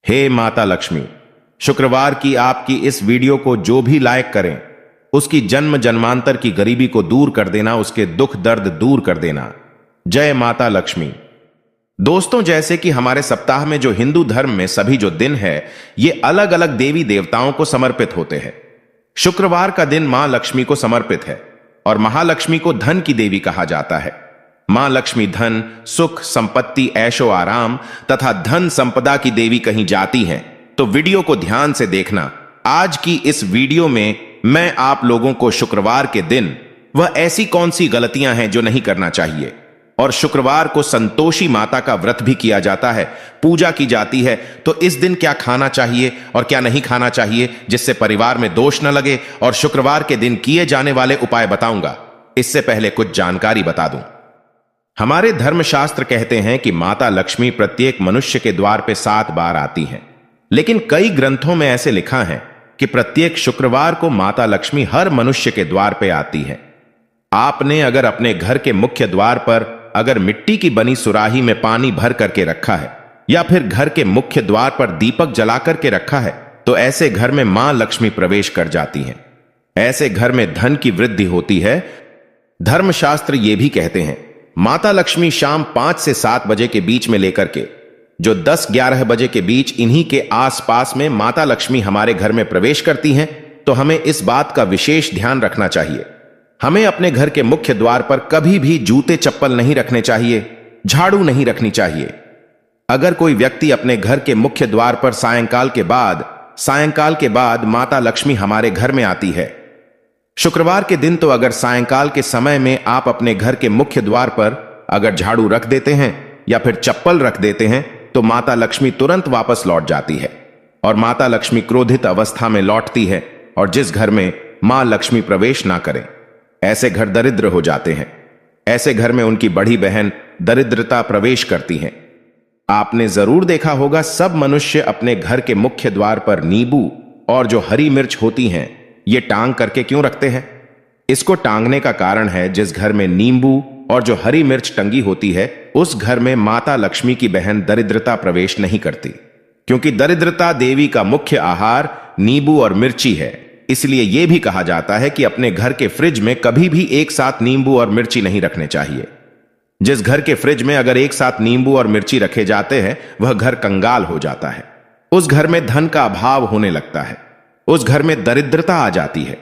हे माता लक्ष्मी, शुक्रवार की आपकी इस वीडियो को जो भी लाइक करें उसकी जन्म जन्मांतर की गरीबी को दूर कर देना, उसके दुख दर्द दूर कर देना। जय माता लक्ष्मी। दोस्तों, जैसे कि हमारे सप्ताह में जो हिंदू धर्म में सभी जो दिन है ये अलग अलग देवी देवताओं को समर्पित होते हैं। शुक्रवार का दिन मां लक्ष्मी को समर्पित है और महालक्ष्मी को धन की देवी कहा जाता है। मां लक्ष्मी धन, सुख, संपत्ति, ऐशो आराम तथा धन संपदा की देवी कहीं जाती हैं तो वीडियो को ध्यान से देखना। आज की इस वीडियो में मैं आप लोगों को शुक्रवार के दिन वह ऐसी कौन सी गलतियां हैं जो नहीं करना चाहिए, और शुक्रवार को संतोषी माता का व्रत भी किया जाता है, पूजा की जाती है, तो इस दिन क्या खाना चाहिए और क्या नहीं खाना चाहिए जिससे परिवार में दोष न लगे, और शुक्रवार के दिन किए जाने वाले उपाय बताऊंगा। इससे पहले कुछ जानकारी बता दूं। हमारे धर्मशास्त्र कहते हैं कि माता लक्ष्मी प्रत्येक मनुष्य के द्वार पे 7 बार आती हैं, लेकिन कई ग्रंथों में ऐसे लिखा है कि प्रत्येक शुक्रवार को माता लक्ष्मी हर मनुष्य के द्वार पे आती है। आपने अगर अपने घर के मुख्य द्वार पर अगर मिट्टी की बनी सुराही में पानी भर करके रखा है या फिर घर के मुख्य द्वार पर दीपक जला करके रखा है तो ऐसे घर में मां लक्ष्मी प्रवेश कर जाती हैं। ऐसे घर में धन की वृद्धि होती है। धर्मशास्त्र ये भी कहते हैं माता लक्ष्मी शाम 5 से 7 बजे के बीच में लेकर के जो 10-11 बजे के बीच इन्हीं के आसपास में माता लक्ष्मी हमारे घर में प्रवेश करती हैं, तो हमें इस बात का विशेष ध्यान रखना चाहिए। हमें अपने घर के मुख्य द्वार पर कभी भी जूते चप्पल नहीं रखने चाहिए, झाड़ू नहीं रखनी चाहिए। अगर कोई व्यक्ति अपने घर के मुख्य द्वार पर सायंकाल के बाद माता लक्ष्मी हमारे घर में आती है, शुक्रवार के दिन, तो अगर सायंकाल के समय में आप अपने घर के मुख्य द्वार पर अगर झाड़ू रख देते हैं या फिर चप्पल रख देते हैं तो माता लक्ष्मी तुरंत वापस लौट जाती है और माता लक्ष्मी क्रोधित अवस्था में लौटती है। और जिस घर में मां लक्ष्मी प्रवेश ना करें ऐसे घर दरिद्र हो जाते हैं। ऐसे घर में उनकी बड़ी बहन दरिद्रता प्रवेश करती हैं। आपने जरूर देखा होगा सब मनुष्य अपने घर के मुख्य द्वार पर नींबू और जो हरी मिर्च होती हैं ये टांग करके क्यों रखते हैं? इसको टांगने का कारण है जिस घर में नींबू और जो हरी मिर्च टंगी होती है उस घर में माता लक्ष्मी की बहन दरिद्रता प्रवेश नहीं करती, क्योंकि दरिद्रता देवी का मुख्य आहार नींबू और मिर्ची है। इसलिए यह भी कहा जाता है कि अपने घर के फ्रिज में कभी भी एक साथ नींबू और मिर्ची नहीं रखने चाहिए। जिस घर के फ्रिज में अगर एक साथ नींबू और मिर्ची रखे जाते हैं वह घर कंगाल हो जाता है। उस घर में धन का अभाव होने लगता है, उस घर में दरिद्रता आ जाती है।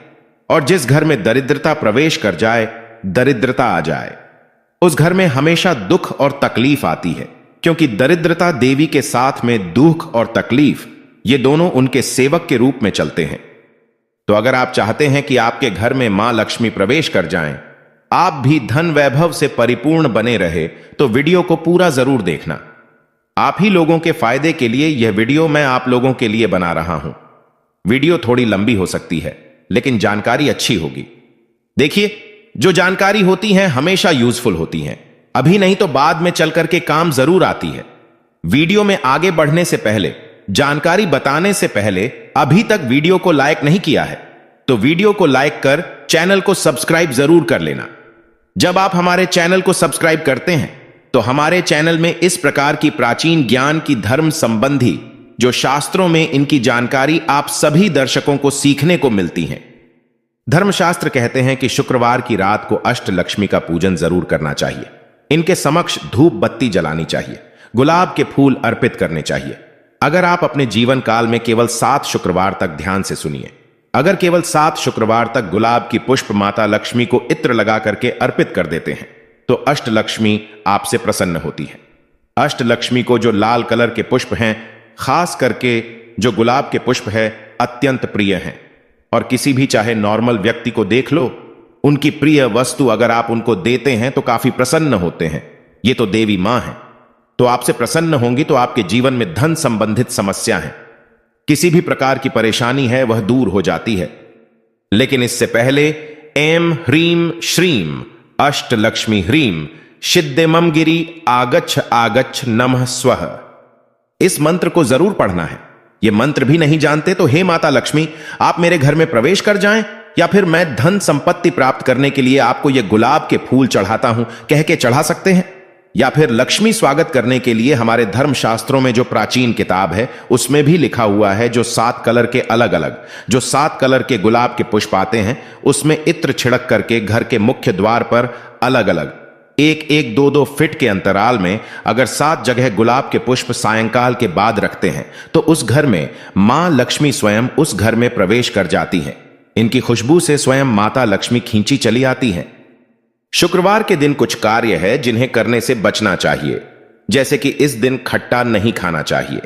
और जिस घर में दरिद्रता प्रवेश कर जाए, दरिद्रता आ जाए, उस घर में हमेशा दुख और तकलीफ आती है, क्योंकि दरिद्रता देवी के साथ में दुख और तकलीफ ये दोनों उनके सेवक के रूप में चलते हैं। तो अगर आप चाहते हैं कि आपके घर में मां लक्ष्मी प्रवेश कर जाएं, आप भी धन वैभव से परिपूर्ण बने रहे, तो वीडियो को पूरा जरूर देखना। आप ही लोगों के फायदे के लिए यह वीडियो मैं आप लोगों के लिए बना रहा हूं। वीडियो थोड़ी लंबी हो सकती है लेकिन जानकारी अच्छी होगी। देखिए, जो जानकारी होती है हमेशा यूजफुल होती हैं, अभी नहीं तो बाद में चल करके काम जरूर आती है। वीडियो में आगे बढ़ने से पहले, जानकारी बताने से पहले अभी तक वीडियो को लाइक नहीं किया है तो वीडियो को लाइक कर चैनल को सब्सक्राइब जरूर कर लेना। जब आप हमारे चैनल को सब्सक्राइब करते हैं तो हमारे चैनल में इस प्रकार की प्राचीन ज्ञान की धर्म संबंधी जो शास्त्रों में इनकी जानकारी आप सभी दर्शकों को सीखने को मिलती है। धर्मशास्त्र कहते हैं कि शुक्रवार की रात को अष्ट लक्ष्मी का पूजन जरूर करना चाहिए। इनके समक्ष धूप बत्ती जलानी चाहिए, गुलाब के फूल अर्पित करने चाहिए। अगर आप अपने जीवन काल में केवल 7 शुक्रवार तक, ध्यान से सुनिए, अगर केवल 7 शुक्रवार तक गुलाब की पुष्प माता लक्ष्मी को इत्र लगा करके अर्पित कर देते हैं तो अष्ट लक्ष्मी आपसे प्रसन्न होती है। अष्ट लक्ष्मी को जो लाल कलर के पुष्प हैं, खास करके जो गुलाब के पुष्प है, अत्यंत प्रिय हैं। और किसी भी चाहे नॉर्मल व्यक्ति को देख लो, उनकी प्रिय वस्तु अगर आप उनको देते हैं तो काफी प्रसन्न होते हैं। ये तो देवी मां है, तो आपसे प्रसन्न होंगी तो आपके जीवन में धन संबंधित समस्या है, किसी भी प्रकार की परेशानी है वह दूर हो जाती है। लेकिन इससे पहले ऐं ह्रीं श्रीं अष्ट लक्ष्मी ह्रीं सिद्धिमं गिरि आगच्छ आगच्छ नमः स्वः, इस मंत्र को जरूर पढ़ना है। यह मंत्र भी नहीं जानते तो हे माता लक्ष्मी आप मेरे घर में प्रवेश कर जाएं, या फिर मैं धन संपत्ति प्राप्त करने के लिए आपको यह गुलाब के फूल चढ़ाता हूं कह के चढ़ा सकते हैं। या फिर लक्ष्मी स्वागत करने के लिए हमारे धर्मशास्त्रों में जो प्राचीन किताब है उसमें भी लिखा हुआ है, जो 7 कलर के अलग अलग जो 7 कलर के गुलाब के पुष्प आते हैं उसमें इत्र छिड़क करके घर के मुख्य द्वार पर अलग अलग 1-1, 2-2 फीट के अंतराल में अगर 7 जगह गुलाब के पुष्प सायंकाल के बाद रखते हैं तो उस घर में मां लक्ष्मी स्वयं उस घर में प्रवेश कर जाती हैं। इनकी खुशबू से स्वयं माता लक्ष्मी खींची चली आती हैं। शुक्रवार के दिन कुछ कार्य है जिन्हें करने से बचना चाहिए, जैसे कि इस दिन खट्टा नहीं खाना चाहिए।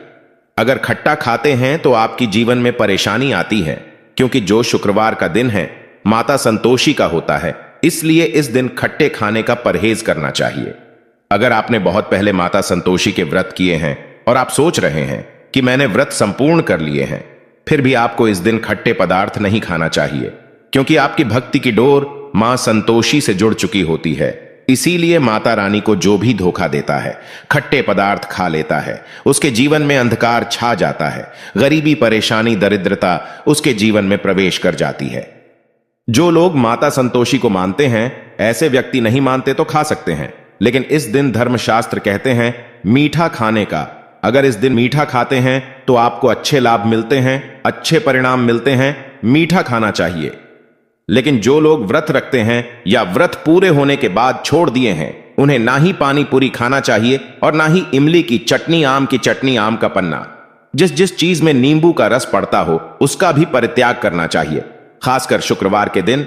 अगर खट्टा खाते हैं तो आपकी जीवन में परेशानी आती है, क्योंकि जो शुक्रवार का दिन है माता संतोषी का होता है, इसलिए इस दिन खट्टे खाने का परहेज करना चाहिए। अगर आपने बहुत पहले माता संतोषी के व्रत किए हैं और आप सोच रहे हैं कि मैंने व्रत संपूर्ण कर लिए हैं, फिर भी आपको इस दिन खट्टे पदार्थ नहीं खाना चाहिए, क्योंकि आपकी भक्ति की डोर मां संतोषी से जुड़ चुकी होती है। इसीलिए माता रानी को जो भी धोखा देता है, खट्टे पदार्थ खा लेता है, उसके जीवन में अंधकार छा जाता है, गरीबी, परेशानी, दरिद्रता उसके जीवन में प्रवेश कर जाती है। जो लोग माता संतोषी को मानते हैं, ऐसे व्यक्ति नहीं मानते तो खा सकते हैं, लेकिन इस दिन धर्मशास्त्र कहते हैं मीठा खाने का। अगर इस दिन मीठा खाते हैं तो आपको अच्छे लाभ मिलते हैं, अच्छे परिणाम मिलते हैं। मीठा खाना चाहिए। लेकिन जो लोग व्रत रखते हैं या व्रत पूरे होने के बाद छोड़ दिए हैं, उन्हें ना ही पानी पूरी खाना चाहिए और ना ही इमली की चटनी, आम की चटनी, आम का पन्ना, जिस जिस चीज में नींबू का रस पड़ता हो उसका भी परित्याग करना चाहिए। खासकर शुक्रवार के दिन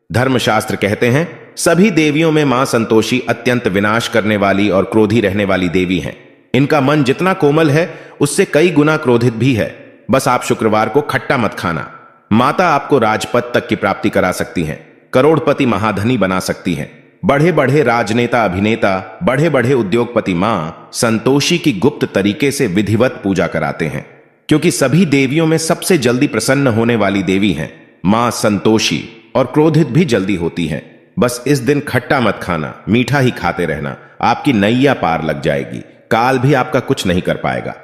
धर्मशास्त्र कहते हैं सभी देवियों में मां संतोषी अत्यंत विनाश करने वाली और क्रोधी रहने वाली देवी हैं। इनका मन जितना कोमल है उससे कई गुना क्रोधित भी है। बस आप शुक्रवार को खट्टा मत खाना। माता आपको राजपद तक की प्राप्ति करा सकती हैं, करोड़पति महाधनी बना सकती हैं। बढ़े बढ़े राजनेता, अभिनेता, बढ़े बढ़े उद्योगपति मां संतोषी की गुप्त तरीके से विधिवत पूजा कराते हैं, क्योंकि सभी देवियों में सबसे जल्दी प्रसन्न होने वाली देवी हैं मां संतोषी, और क्रोधित भी जल्दी होती हैं। बस इस दिन खट्टा मत खाना, मीठा ही खाते रहना, आपकी नैया पार लग जाएगी, काल भी आपका कुछ नहीं कर पाएगा।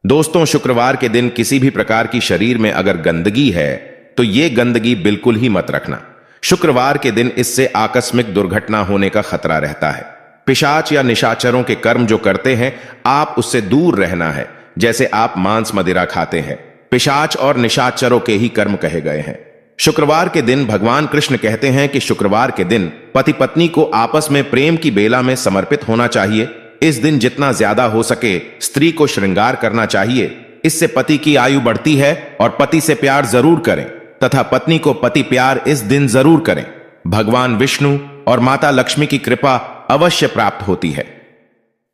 दोस्तों, शुक्रवार के दिन किसी भी प्रकार की शरीर में अगर गंदगी है तो यह गंदगी बिल्कुल ही मत रखना। शुक्रवार के दिन इससे आकस्मिक दुर्घटना होने का खतरा रहता है। पिशाच या निशाचरों के कर्म जो करते हैं, आप उससे दूर रहना है। जैसे आप मांस मदिरा खाते हैं, पिशाच और निशाचरों के ही कर्म कहे गए हैं। शुक्रवार के दिन भगवान कृष्ण कहते हैं कि शुक्रवार के दिन पति पत्नी को आपस में प्रेम की बेला में समर्पित होना चाहिए। इस दिन जितना ज्यादा हो सके स्त्री को श्रृंगार करना चाहिए। इससे पति की आयु बढ़ती है और पति से प्यार जरूर करें तथा पत्नी को पति प्यार इस दिन जरूर करें। भगवान विष्णु और माता लक्ष्मी की कृपा अवश्य प्राप्त होती है,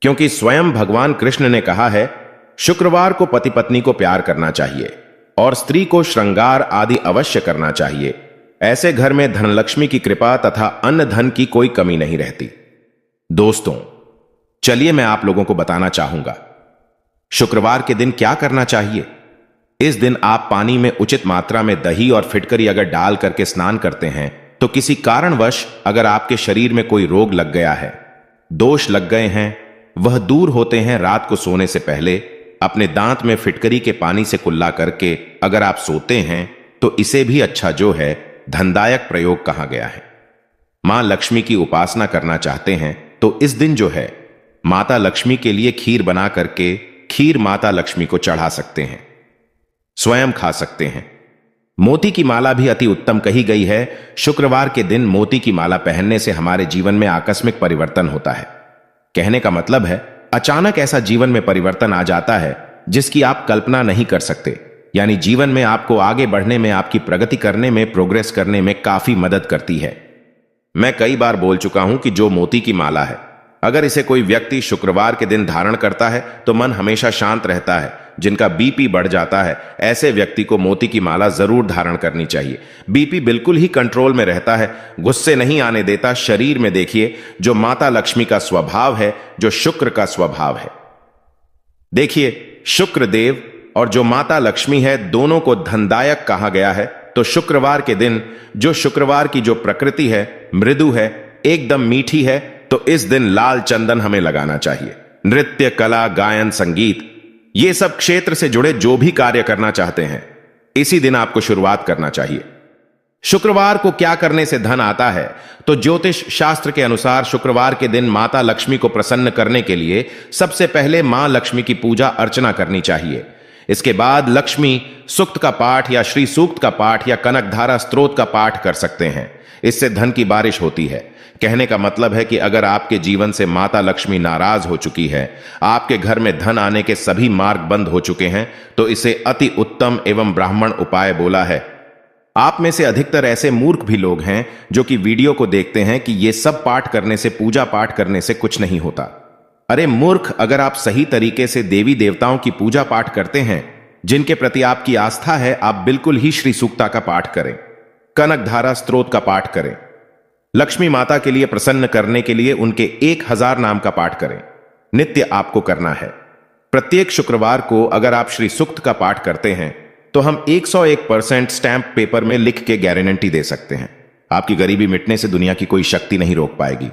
क्योंकि स्वयं भगवान कृष्ण ने कहा है शुक्रवार को पति पत्नी को प्यार करना चाहिए और स्त्री को श्रृंगार आदि अवश्य करना चाहिए। ऐसे घर में धनलक्ष्मी की कृपा तथा अन्न धन की कोई कमी नहीं रहती। दोस्तों, चलिए मैं आप लोगों को बताना चाहूंगा शुक्रवार के दिन क्या करना चाहिए। इस दिन आप पानी में उचित मात्रा में दही और फिटकरी अगर डाल करके स्नान करते हैं तो किसी कारणवश अगर आपके शरीर में कोई रोग लग गया है, दोष लग गए हैं, वह दूर होते हैं। रात को सोने से पहले अपने दांत में फिटकरी के पानी से कुल्ला करके अगर आप सोते हैं तो इसे भी अच्छा जो है धनदायक प्रयोग कहा गया है। मां लक्ष्मी की उपासना करना चाहते हैं तो इस दिन जो है माता लक्ष्मी के लिए खीर बना करके खीर माता लक्ष्मी को चढ़ा सकते हैं, स्वयं खा सकते हैं। मोती की माला भी अति उत्तम कही गई है। शुक्रवार के दिन मोती की माला पहनने से हमारे जीवन में आकस्मिक परिवर्तन होता है। कहने का मतलब है अचानक ऐसा जीवन में परिवर्तन आ जाता है जिसकी आप कल्पना नहीं कर सकते। यानी जीवन में आपको आगे बढ़ने में, आपकी प्रगति करने में, प्रोग्रेस करने में काफी मदद करती है। मैं कई बार बोल चुका हूं कि जो मोती की माला है, अगर इसे कोई व्यक्ति शुक्रवार के दिन धारण करता है तो मन हमेशा शांत रहता है। जिनका बीपी बढ़ जाता है, ऐसे व्यक्ति को मोती की माला जरूर धारण करनी चाहिए। बीपी बिल्कुल ही कंट्रोल में रहता है, गुस्से नहीं आने देता। शरीर में देखिए जो माता लक्ष्मी का स्वभाव है, जो शुक्र का स्वभाव है, देखिए शुक्र देव और जो माता लक्ष्मी है, दोनों को धनदायक कहा गया है। तो शुक्रवार के दिन जो शुक्रवार की जो प्रकृति है मृदु है, एकदम मीठी है, तो इस दिन लाल चंदन हमें लगाना चाहिए। नृत्य, कला, गायन, संगीत, ये सब क्षेत्र से जुड़े जो भी कार्य करना चाहते हैं, इसी दिन आपको शुरुआत करना चाहिए। शुक्रवार को क्या करने से धन आता है? तो ज्योतिष शास्त्र के अनुसार शुक्रवार के दिन माता लक्ष्मी को प्रसन्न करने के लिए सबसे पहले मां लक्ष्मी की पूजा अर्चना करनी चाहिए। इसके बाद लक्ष्मी सूक्त का पाठ या श्री सूक्त का पाठ या कनकधारा स्तोत्र का पाठ कर सकते हैं। इससे धन की बारिश होती है। कहने का मतलब है कि अगर आपके जीवन से माता लक्ष्मी नाराज हो चुकी है, आपके घर में धन आने के सभी मार्ग बंद हो चुके हैं, तो इसे अति उत्तम एवं ब्राह्मण उपाय बोला है। आप में से अधिकतर ऐसे मूर्ख भी लोग हैं जो कि वीडियो को देखते हैं कि ये सब पाठ करने से, पूजा पाठ करने से कुछ नहीं होता। अरे मूर्ख, अगर आप सही तरीके से देवी देवताओं की पूजा पाठ करते हैं, जिनके प्रति आपकी आस्था है, आप बिल्कुल ही श्री सूक्ता का पाठ करें, कनकधारा स्तोत्र का पाठ करें। लक्ष्मी माता के लिए प्रसन्न करने के लिए उनके 1000 नाम का पाठ करें। नित्य आपको करना है। प्रत्येक शुक्रवार को अगर आप श्री सूक्त का पाठ करते हैं तो हम 101% स्टैंप पेपर में लिख के गारंटी दे सकते हैं, आपकी गरीबी मिटने से दुनिया की कोई शक्ति नहीं रोक पाएगी।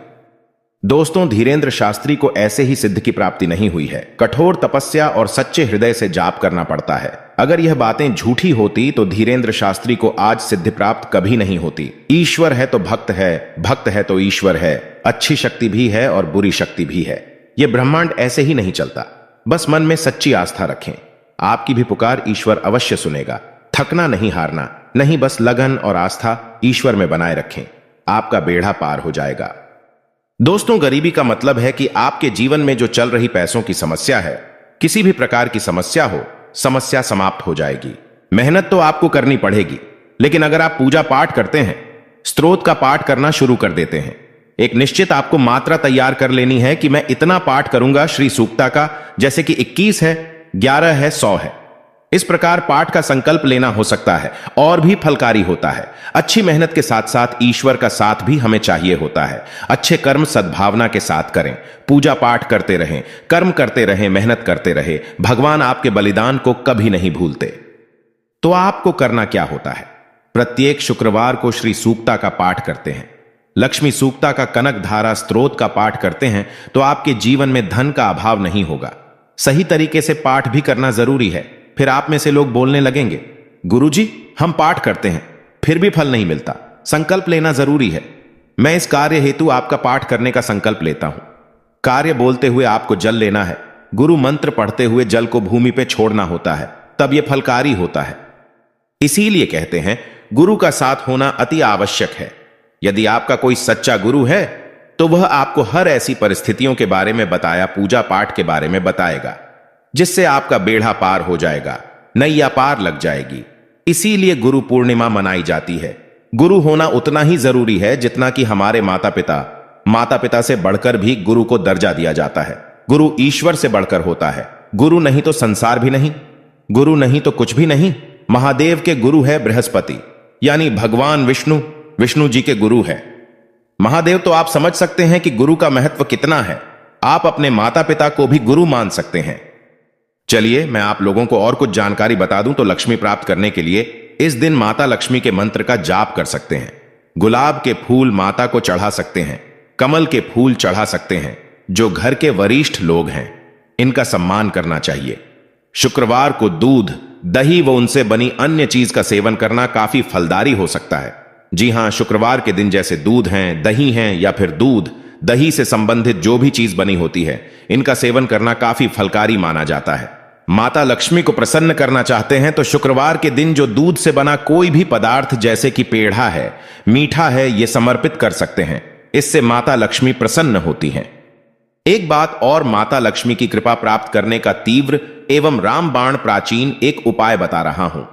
दोस्तों, धीरेन्द्र शास्त्री को ऐसे ही सिद्ध की प्राप्ति नहीं हुई है। कठोर तपस्या और सच्चे हृदय से जाप करना पड़ता है। अगर यह बातें झूठी होती तो धीरेन्द्र शास्त्री को आज सिद्धि प्राप्त कभी नहीं होती। ईश्वर है तो भक्त है, भक्त है तो ईश्वर है। अच्छी शक्ति भी है और बुरी शक्ति भी है। यह ब्रह्मांड ऐसे ही नहीं चलता। बस मन में सच्ची आस्था रखें, आपकी भी पुकार ईश्वर अवश्य सुनेगा। थकना नहीं, हारना नहीं, बस लगन और आस्था ईश्वर में बनाए रखें, आपका बेड़ा पार हो जाएगा। दोस्तों, गरीबी का मतलब है कि आपके जीवन में जो चल रही पैसों की समस्या है, किसी भी प्रकार की समस्या हो, समस्या समाप्त हो जाएगी। मेहनत तो आपको करनी पड़ेगी, लेकिन अगर आप पूजा पाठ करते हैं, स्तोत्र का पाठ करना शुरू कर देते हैं, एक निश्चित आपको मात्रा तैयार कर लेनी है कि मैं इतना पाठ करूंगा श्री सूक्ता का, जैसे कि 21 है, 11 है, 100 है। इस प्रकार पाठ का संकल्प लेना हो सकता है और भी फलकारी होता है। अच्छी मेहनत के साथ साथ ईश्वर का साथ भी हमें चाहिए होता है। अच्छे कर्म सद्भावना के साथ करें, पूजा पाठ करते रहें, कर्म करते रहें, मेहनत करते रहे। भगवान आपके बलिदान को कभी नहीं भूलते। तो आपको करना क्या होता है? प्रत्येक शुक्रवार को श्री सूक्ता का पाठ करते हैं, लक्ष्मी सूक्ता का कनकधारा स्तोत्र का पाठ करते हैं, तो आपके जीवन में धन का अभाव नहीं होगा। सही तरीके से पाठ भी करना जरूरी है। फिर आप में से लोग बोलने लगेंगे, गुरुजी हम पाठ करते हैं फिर भी फल नहीं मिलता। संकल्प लेना जरूरी है। मैं इस कार्य हेतु आपका पाठ करने का संकल्प लेता हूं। कार्य बोलते हुए आपको जल लेना है। गुरु मंत्र पढ़ते हुए जल को भूमि पे छोड़ना होता है, तब यह फलकारी होता है। इसीलिए कहते हैं गुरु का साथ होना अति आवश्यक है। यदि आपका कोई सच्चा गुरु है तो वह आपको हर ऐसी परिस्थितियों के बारे में बताया, पूजा पाठ के बारे में बताएगा, जिससे आपका बेड़ा पार हो जाएगा, नैया पार लग जाएगी। इसीलिए गुरु पूर्णिमा मनाई जाती है। गुरु होना उतना ही जरूरी है जितना कि हमारे माता पिता से बढ़कर भी गुरु को दर्जा दिया जाता है। गुरु ईश्वर से बढ़कर होता है। गुरु नहीं तो संसार भी नहीं, गुरु नहीं तो कुछ भी नहीं। महादेव के गुरु है बृहस्पति, यानी भगवान विष्णु जी के गुरु है महादेव। तो आप समझ सकते हैं कि गुरु का महत्व कितना है। आप अपने माता पिता को भी गुरु मान सकते हैं। चलिए मैं आप लोगों को और कुछ जानकारी बता दूं तो लक्ष्मी प्राप्त करने के लिए इस दिन माता लक्ष्मी के मंत्र का जाप कर सकते हैं। गुलाब के फूल माता को चढ़ा सकते हैं, कमल के फूल चढ़ा सकते हैं। जो घर के वरिष्ठ लोग हैं, इनका सम्मान करना चाहिए। शुक्रवार को दूध, दही व उनसे बनी अन्य चीज का सेवन करना काफी फलदारी हो सकता है। जी हां, शुक्रवार के दिन जैसे दूध हैं, दही हैं या फिर दूध दही से संबंधित जो भी चीज बनी होती है, इनका सेवन करना काफी फलकारी माना जाता है। माता लक्ष्मी को प्रसन्न करना चाहते हैं तो शुक्रवार के दिन जो दूध से बना कोई भी पदार्थ जैसे कि पेढ़ा है, मीठा है, ये समर्पित कर सकते हैं। इससे माता लक्ष्मी प्रसन्न होती हैं। एक बात और, माता लक्ष्मी की कृपा प्राप्त करने का तीव्र एवं रामबाण प्राचीन एक उपाय बता रहा हूं।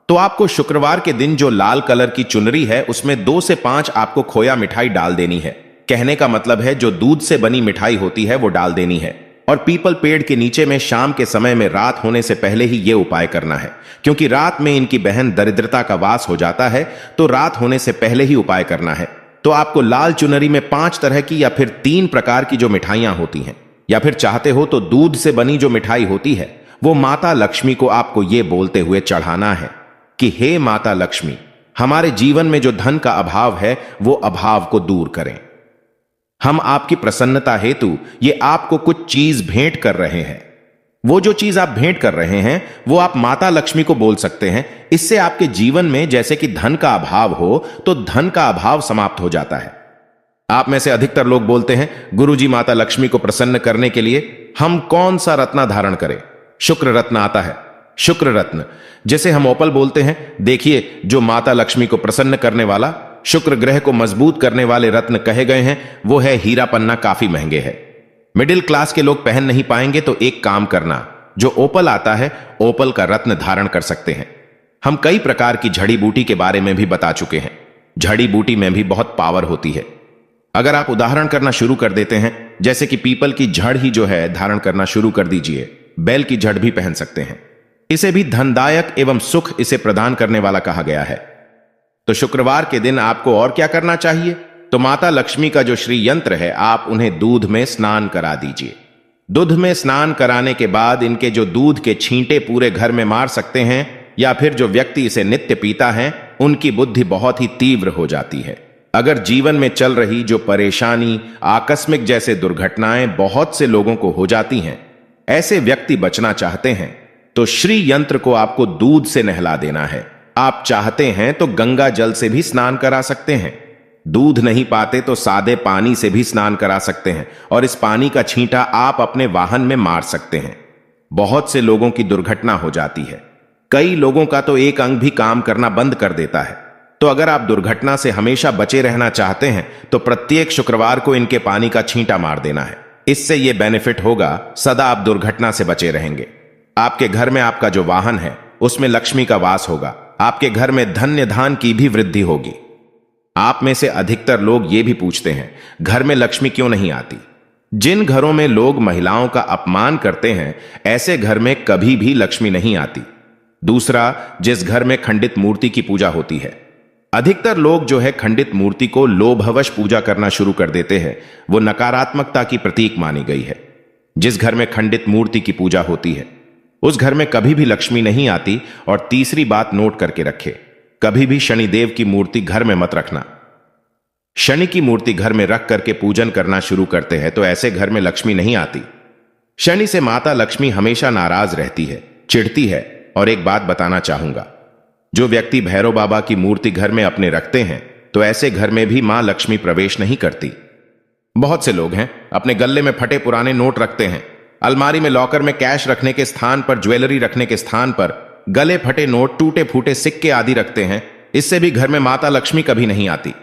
तो आपको शुक्रवार के दिन जो लाल कलर की चुनरी है, उसमें 2 से 5 आपको खोया मिठाई डाल देनी है। कहने का मतलब है जो दूध से बनी मिठाई होती है वो डाल देनी है। और पीपल पेड़ के नीचे में शाम के समय में रात होने से पहले ही यह उपाय करना है, क्योंकि रात में इनकी बहन दरिद्रता का वास हो जाता है, तो रात होने से पहले ही उपाय करना है। तो आपको लाल चुनरी में 5 तरह की या फिर 3 प्रकार की जो मिठाइयां होती हैं, या फिर चाहते हो तो दूध से बनी जो मिठाई होती है, वो माता लक्ष्मी को आपको ये बोलते हुए चढ़ाना है कि हे माता लक्ष्मी, हमारे जीवन में जो धन का अभाव है वो अभाव को दूर करें। हम आपकी प्रसन्नता हेतु ये आपको कुछ चीज भेंट कर रहे हैं। वो जो चीज आप भेंट कर रहे हैं वो आप माता लक्ष्मी को बोल सकते हैं। इससे आपके जीवन में जैसे कि धन का अभाव हो तो धन का अभाव समाप्त हो जाता है। आप में से अधिकतर लोग बोलते हैं, गुरुजी माता लक्ष्मी को प्रसन्न करने के लिए हम कौन सा रत्न धारण करें? शुक्र रत्न आता है, शुक्र रत्न जिसे हम ओपल बोलते हैं। देखिए, जो माता लक्ष्मी को प्रसन्न करने वाला, शुक्र ग्रह को मजबूत करने वाले रत्न कहे गए हैं वो है हीरा पन्ना। काफी महंगे हैं, मिडिल क्लास के लोग पहन नहीं पाएंगे। तो एक काम करना, जो ओपल आता है ओपल का रत्न धारण कर सकते हैं। हम कई प्रकार की जड़ी बूटी के बारे में भी बता चुके हैं। जड़ी बूटी में भी बहुत पावर होती है। अगर आप उदाहरण करना शुरू कर देते हैं, जैसे कि पीपल की जड़ ही जो है धारण करना शुरू कर दीजिए। बैल की जड़ भी पहन सकते हैं। इसे भी धनदायक एवं सुख इसे प्रदान करने वाला कहा गया है। तो शुक्रवार के दिन आपको और क्या करना चाहिए? तो माता लक्ष्मी का जो श्री यंत्र है, आप उन्हें दूध में स्नान करा दीजिए। दूध में स्नान कराने के बाद इनके जो दूध के छींटे पूरे घर में मार सकते हैं, या फिर जो व्यक्ति इसे नित्य पीता है उनकी बुद्धि बहुत ही तीव्र हो जाती है। अगर जीवन में चल रही जो परेशानी, आकस्मिक जैसे दुर्घटनाएं बहुत से लोगों को हो जाती हैं, ऐसे व्यक्ति बचना चाहते हैं तो श्री यंत्र को आपको दूध से नहला देना है। आप चाहते हैं तो गंगा जल से भी स्नान करा सकते हैं। दूध नहीं पाते तो सादे पानी से भी स्नान करा सकते हैं, और इस पानी का छींटा आप अपने वाहन में मार सकते हैं। बहुत से लोगों की दुर्घटना हो जाती है। कई लोगों का तो एक अंग भी काम करना बंद कर देता है। तो अगर आप दुर्घटना से हमेशा बचे रहना चाहते हैं तो प्रत्येक शुक्रवार को इनके पानी का छींटा मार देना है। इससे यह बेनिफिट होगा, सदा आप दुर्घटना से बचे रहेंगे। आपके घर में आपका जो वाहन है उसमें लक्ष्मी का वास होगा। आपके घर में धन्य धान की भी वृद्धि होगी। आप में से अधिकतर लोग ये भी पूछते हैं, घर में लक्ष्मी क्यों नहीं आती? जिन घरों में लोग महिलाओं का अपमान करते हैं, ऐसे घर में कभी भी लक्ष्मी नहीं आती। दूसरा, जिस घर में खंडित मूर्ति की पूजा होती है, अधिकतर लोग जो है खंडित मूर्ति को लोभवश पूजा करना शुरू कर देते हैं। वो नकारात्मकता की प्रतीक मानी गई है। जिस घर में खंडित मूर्ति की पूजा होती है उस घर में कभी भी लक्ष्मी नहीं आती। और तीसरी बात नोट करके रखे, कभी भी शनिदेव की मूर्ति घर में मत रखना। शनि की मूर्ति घर में रख करके पूजन करना शुरू करते हैं तो ऐसे घर में लक्ष्मी नहीं आती। शनि से माता लक्ष्मी हमेशा नाराज रहती है, चिढ़ती है। और एक बात बताना चाहूंगा, जो व्यक्ति भैरव बाबा की मूर्ति घर में अपने रखते हैं तो ऐसे घर में भी मां लक्ष्मी प्रवेश नहीं करती। बहुत से लोग हैं अपने गले में फटे पुराने नोट रखते हैं, अलमारी में लॉकर में कैश रखने के स्थान पर, ज्वेलरी रखने के स्थान पर गले फटे नोट, टूटे फूटे सिक्के आदि रखते हैं। इससे भी घर में माता लक्ष्मी कभी नहीं आती,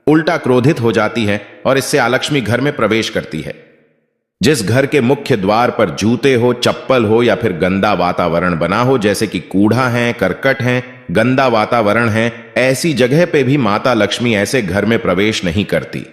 उल्टा क्रोधित हो जाती है और इससे अलक्ष्मी घर में प्रवेश करती है। जिस घर के मुख्य द्वार पर जूते हो, चप्पल हो या फिर गंदा वातावरण बना हो, जैसे कि कूड़ा है, करकट है, गंदा वातावरण है, ऐसी जगह पे भी माता लक्ष्मी ऐसे घर में प्रवेश नहीं करती।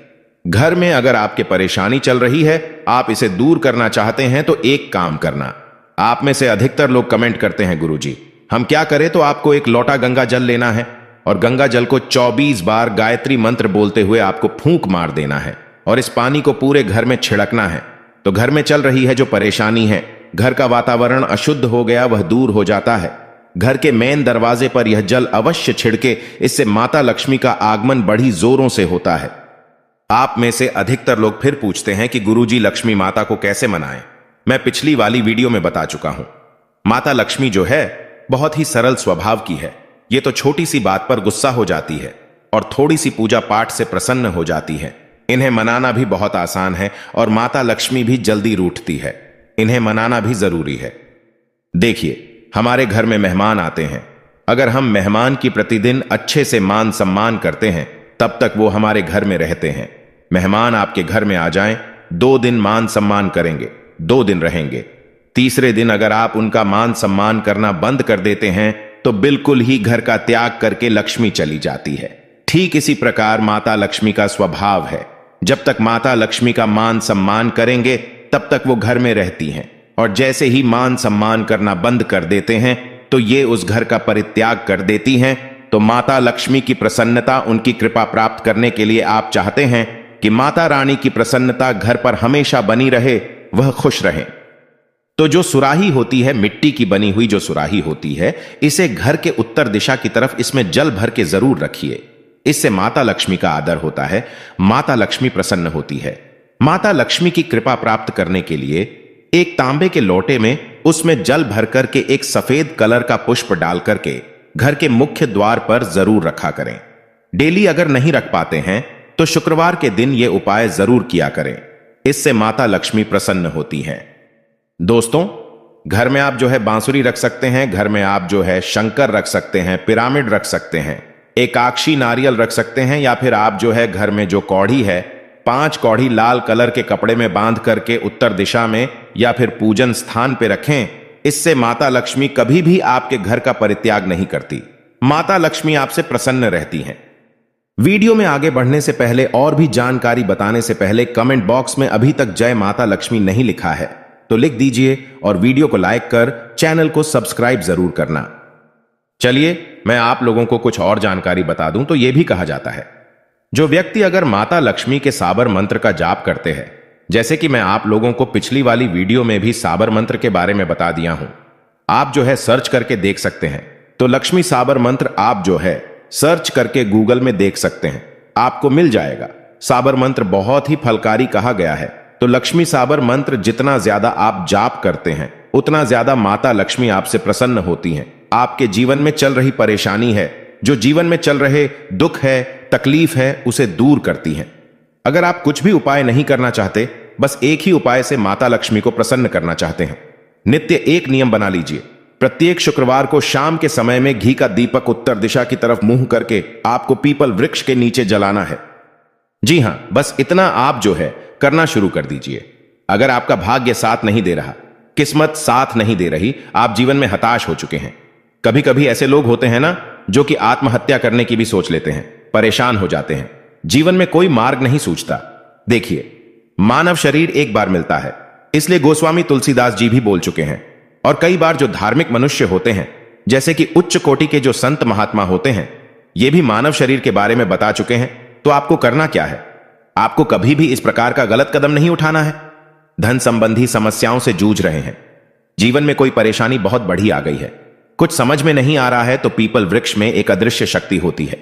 घर में अगर आपके परेशानी चल रही है, आप इसे दूर करना चाहते हैं तो एक काम करना। आप में से अधिकतर लोग कमेंट करते हैं, गुरुजी हम क्या करें? तो आपको एक लोटा गंगा जल लेना है और गंगा जल को 24 बार गायत्री मंत्र बोलते हुए आपको फूंक मार देना है और इस पानी को पूरे घर में छिड़कना है। तो घर में चल रही है जो परेशानी है, घर का वातावरण अशुद्ध हो गया, वह दूर हो जाता है। घर के मेन दरवाजे पर यह जल अवश्य छिड़के, इससे माता लक्ष्मी का आगमन बड़ी जोरों से होता है। आप में से अधिकतर लोग फिर पूछते हैं कि गुरुजी लक्ष्मी माता को कैसे मनाएं? मैं पिछली वाली वीडियो में बता चुका हूं। माता लक्ष्मी जो है बहुत ही सरल स्वभाव की है। ये तो छोटी सी बात पर गुस्सा हो जाती है और थोड़ी सी पूजा पाठ से प्रसन्न हो जाती है। इन्हें मनाना भी बहुत आसान है और माता लक्ष्मी भी जल्दी रूठती है। इन्हें मनाना भी जरूरी है। देखिए, हमारे घर में मेहमान आते हैं, अगर हम मेहमान की प्रतिदिन अच्छे से मान सम्मान करते हैं तब तक वो हमारे घर में रहते हैं। मेहमान आपके घर में आ जाएं, 2 दिन मान सम्मान करेंगे, 2 दिन रहेंगे। तीसरे दिन अगर आप उनका मान सम्मान करना बंद कर देते हैं तो बिल्कुल ही घर का त्याग करके लक्ष्मी चली जाती है। ठीक इसी प्रकार माता लक्ष्मी का स्वभाव है। जब तक माता लक्ष्मी का मान सम्मान करेंगे तब तक वो घर में रहती हैं, और जैसे ही मान सम्मान करना बंद कर देते हैं तो ये उस घर का परित्याग कर देती हैं। तो माता लक्ष्मी की प्रसन्नता, उनकी कृपा प्राप्त करने के लिए आप चाहते हैं कि माता रानी की प्रसन्नता घर पर हमेशा बनी रहे, वह खुश रहे। तो जो सुराही होती है, मिट्टी की बनी हुई जो सुराही होती है, इसे घर के उत्तर दिशा की तरफ इसमें जल भर के जरूर रखिए। इससे माता लक्ष्मी का आदर होता है, माता लक्ष्मी प्रसन्न होती है। माता लक्ष्मी की कृपा प्राप्त करने के लिए एक तांबे के लोटे में उसमें जल भर करके एक सफेद कलर का पुष्प डाल करके घर के मुख्य द्वार पर जरूर रखा करें। डेली अगर नहीं रख पाते हैं तो शुक्रवार के दिन यह उपाय जरूर किया करें। इससे माता लक्ष्मी प्रसन्न होती हैं। दोस्तों, घर में आप जो है बांसुरी रख सकते हैं, घर में आप जो है शंकर रख सकते हैं, पिरामिड रख सकते हैं, एकाक्षी नारियल रख सकते हैं, या फिर आप जो है घर में जो कौड़ी है 5 कौड़ी लाल कलर के कपड़े में बांध करके उत्तर दिशा में या फिर पूजन स्थान पे रखें। इससे माता लक्ष्मी कभी भी आपके घर का परित्याग नहीं करती। माता लक्ष्मी आपसे प्रसन्न रहती हैं। वीडियो में आगे बढ़ने से पहले और भी जानकारी बताने से पहले कमेंट बॉक्स में अभी तक जय माता लक्ष्मी नहीं लिखा है तो लिख दीजिए और वीडियो को लाइक कर चैनल को सब्सक्राइब जरूर करना। चलिए मैं आप लोगों को कुछ और जानकारी बता दूं तो यह भी कहा जाता है, जो व्यक्ति अगर माता लक्ष्मी के साबर मंत्र का जाप करते हैं, जैसे कि मैं आप लोगों को पिछली वाली वीडियो में भी साबर मंत्र के बारे में बता दिया हूं, आप जो है सर्च करके देख सकते हैं। तो लक्ष्मी साबर मंत्र आप जो है सर्च करके गूगल में देख सकते हैं, आपको मिल जाएगा। साबर मंत्र बहुत ही फलकारी कहा गया है। तो लक्ष्मी साबर मंत्र जितना ज्यादा आप जाप करते हैं उतना ज्यादा माता लक्ष्मी आपसे प्रसन्न होती हैं। आपके जीवन में चल रही परेशानी है, जो जीवन में चल रहे दुख है, तकलीफ है, उसे दूर करती हैं। अगर आप कुछ भी उपाय नहीं करना चाहते, बस एक ही उपाय से माता लक्ष्मी को प्रसन्न करना चाहते हैं, नित्य एक नियम बना लीजिए। प्रत्येक शुक्रवार को शाम के समय में घी का दीपक उत्तर दिशा की तरफ मुंह करके आपको पीपल वृक्ष के नीचे जलाना है। जी हां, बस इतना आप जो है करना शुरू कर दीजिए। अगर आपका भाग्य साथ नहीं दे रहा, किस्मत साथ नहीं दे रही, आप जीवन में हताश हो चुके हैं। कभी कभी ऐसे लोग होते हैं ना, जो कि आत्महत्या करने की भी सोच लेते हैं, परेशान हो जाते हैं, जीवन में कोई मार्ग नहीं सूझता। देखिए, मानव शरीर एक बार मिलता है, इसलिए गोस्वामी तुलसीदास जी भी बोल चुके हैं। और कई बार जो धार्मिक मनुष्य होते हैं, जैसे कि उच्च कोटि के जो संत महात्मा होते हैं, ये भी मानव शरीर के बारे में बता चुके हैं। तो आपको करना क्या है? आपको कभी भी इस प्रकार का गलत कदम नहीं उठाना है। धन संबंधी समस्याओं से जूझ रहे हैं, जीवन में कोई परेशानी बहुत बड़ी आ गई है, कुछ समझ में नहीं आ रहा है, तो पीपल वृक्ष में एक अदृश्य शक्ति होती है,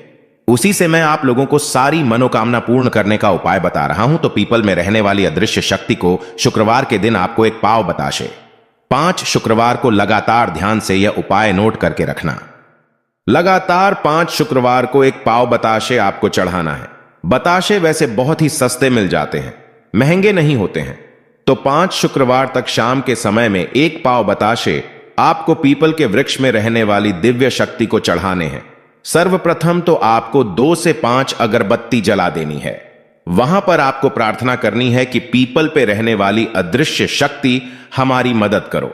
उसी से मैं आप लोगों को सारी मनोकामना पूर्ण करने का उपाय बता रहा हूं। तो पीपल में रहने वाली अदृश्य शक्ति को शुक्रवार के दिन आपको एक पाव बताशे 5 शुक्रवार को लगातार ध्यान से यह उपाय नोट करके रखना। लगातार 5 शुक्रवार को एक पाव बताशे आपको चढ़ाना है। बताशे वैसे बहुत ही सस्ते मिल जाते हैं, महंगे नहीं होते हैं। तो 5 शुक्रवार तक शाम के समय में एक पाव बताशे आपको पीपल के वृक्ष में रहने वाली दिव्य शक्ति को चढ़ाने हैं। सर्वप्रथम तो आपको 2 से 5 अगरबत्ती जला देनी है। वहां पर आपको प्रार्थना करनी है कि पीपल पे रहने वाली अदृश्य शक्ति हमारी मदद करो,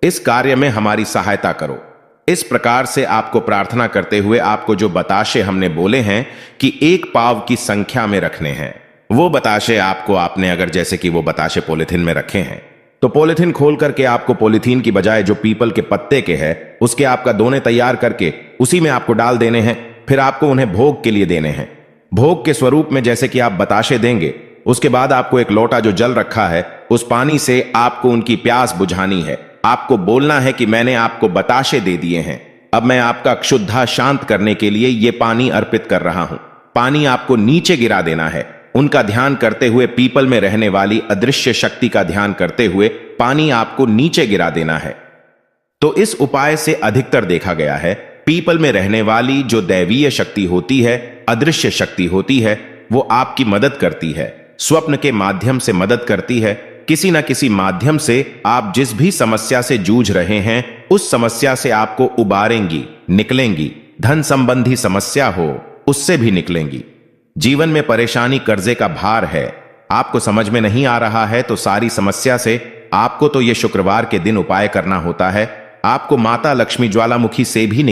इस कार्य में हमारी सहायता करो। इस प्रकार से आपको प्रार्थना करते हुए आपको जो बताशे हमने बोले हैं कि एक पाव की संख्या में रखने हैं, वो बताशे आपको आपने अगर जैसे कि वो बताशे पॉलिथीन में रखे हैं, तो पॉलिथीन खोल करके आपको पॉलिथीन की बजाय जो पीपल के पत्ते के है उसके आपका दोने तैयार करके उसी में आपको डाल देने हैं। फिर आपको उन्हें भोग के लिए देने हैं। भोग के स्वरूप में जैसे कि आप बताशे देंगे, उसके बाद आपको एक लोटा जो जल रखा है उस पानी से आपको उनकी प्यास बुझानी है। आपको बोलना है कि मैंने आपको बताशे दे दिए हैं, अब मैं आपका क्षुधा शांत करने के लिए ये पानी अर्पित कर रहा हूं। पानी आपको नीचे गिरा देना है। उनका ध्यान करते हुए, पीपल में रहने वाली अदृश्य शक्ति का ध्यान करते हुए पानी आपको नीचे गिरा देना है। तो इस उपाय से अधिकतर देखा गया है, पीपल में रहने वाली जो दैवीय शक्ति होती है, अदृश्य शक्ति होती है, वो आपकी मदद करती है, स्वप्न के माध्यम से मदद करती है। किसी न किसी माध्यम से आप जिस भी समस्या से जूझ रहे हैं उस समस्या से आपको उबारेंगी, निकलेंगी। धन संबंधी समस्या हो उससे भी निकलेंगी। जीवन में परेशानी, कर्जे का भार है, आपको समझ में नहीं आ रहा है, तो सारी समस्या से आपको तो ये शुक्रवार के दिन उपाय करना होता है। आपको माता लक्ष्मी ज्वालामुखी से भी